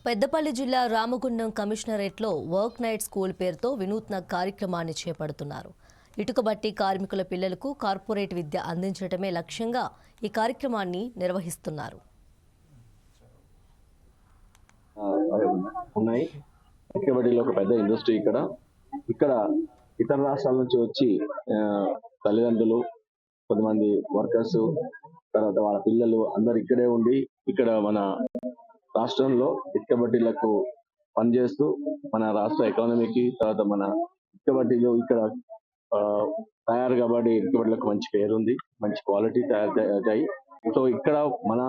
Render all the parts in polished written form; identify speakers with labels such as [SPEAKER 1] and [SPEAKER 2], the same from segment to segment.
[SPEAKER 1] పెద్దపల్లి జిల్లా Ramagundam కమిషనరేట్లో work night school పేరుతో వినూత్న కార్యక్రమాన్ని చేపడుతున్నారు. ఇటుకబట్టి కార్మికుల పిల్లలకు కార్పొరేట్ విద్య అందించడమే లక్ష్యంగా ఈ కార్యక్రమాన్ని నిర్వహిస్తున్నారు.
[SPEAKER 2] ఇటుకబట్టిలో ఒక పెద్ద ఇండస్ట్రీ ఇక్కడ ఇతర రాష్ట్రాల నుంచి వచ్చి తల్లిదండ్రులు, కొంతమంది వర్కర్స్, తర్వాత వాళ్ళ పిల్లలు అందరు ఇక్కడే ఉండి ఇక్కడ మన రాష్ట్రంలో ఇటుకబట్టీలకు పనిచేస్తూ మన రాష్ట్ర ఎకానమీకి, తర్వాత మన ఇటుకబట్టీలు ఇక్కడ తయారు కాబట్టి ఇటుకబట్టీలకు మంచి పేరు ఉంది, మంచి క్వాలిటీ తయారవుతాయి. సో ఇక్కడ మన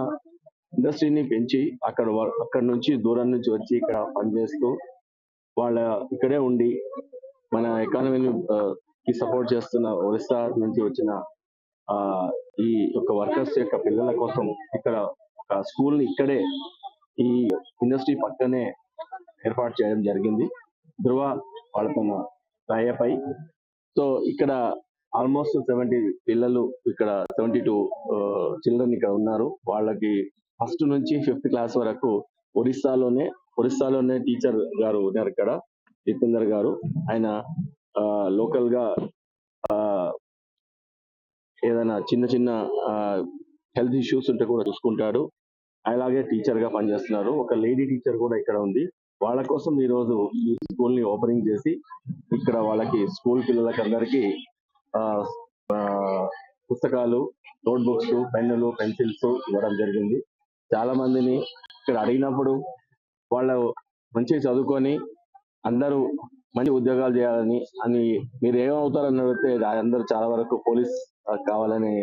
[SPEAKER 2] ఇండస్ట్రీని పెంచి అక్కడ నుంచి దూరం నుంచి వచ్చి ఇక్కడ పనిచేస్తూ వాళ్ళ ఇక్కడే ఉండి మన ఎకానమీని సపోర్ట్ చేస్తున్న ఒరిస్సా నుంచి వచ్చిన ఈ యొక్క వర్కర్స్ యొక్క పిల్లల కోసం ఇక్కడ ఒక స్కూల్ ని ఇక్కడే ఈ ఇండస్ట్రీ పక్కనే ఏర్పాటు చేయడం జరిగింది. ధృవ వాళ్ళతో టైఅప్. సో ఇక్కడ ఆల్మోస్ట్ 70 పిల్లలు, ఇక్కడ 72 చిల్డ్రన్ ఇక్కడ ఉన్నారు. వాళ్ళకి ఫస్ట్ నుంచి 5th క్లాస్ వరకు ఒరిస్సాలోనే టీచర్ గారు ఉన్నారు ఇక్కడ, జితేందర్ గారు. ఆయన లోకల్ గా ఏదైనా చిన్న హెల్త్ ఇష్యూస్ ఉంటే కూడా చూసుకుంటాడు. అలాగే టీచర్ గా పనిచేస్తున్నారు. ఒక లేడీ టీచర్ కూడా ఇక్కడ ఉంది. వాళ్ళ కోసం ఈ రోజు ఈ స్కూల్ ని ఓపెనింగ్ చేసి ఇక్కడ వాళ్ళకి స్కూల్ పిల్లలకి అందరికీ పుస్తకాలు, నోట్ బుక్స్, పెన్నులు, పెన్సిల్స్ ఇవ్వడం జరిగింది. చాలా మందిని ఇక్కడ అడిగినప్పుడు వాళ్ళు మంచిగా చదువుకొని అందరూ మంచి ఉద్యోగాలు చేయాలని, మీరు ఏమవుతారని అడిగితే అందరూ చాలా వరకు పోలీస్ కావాలని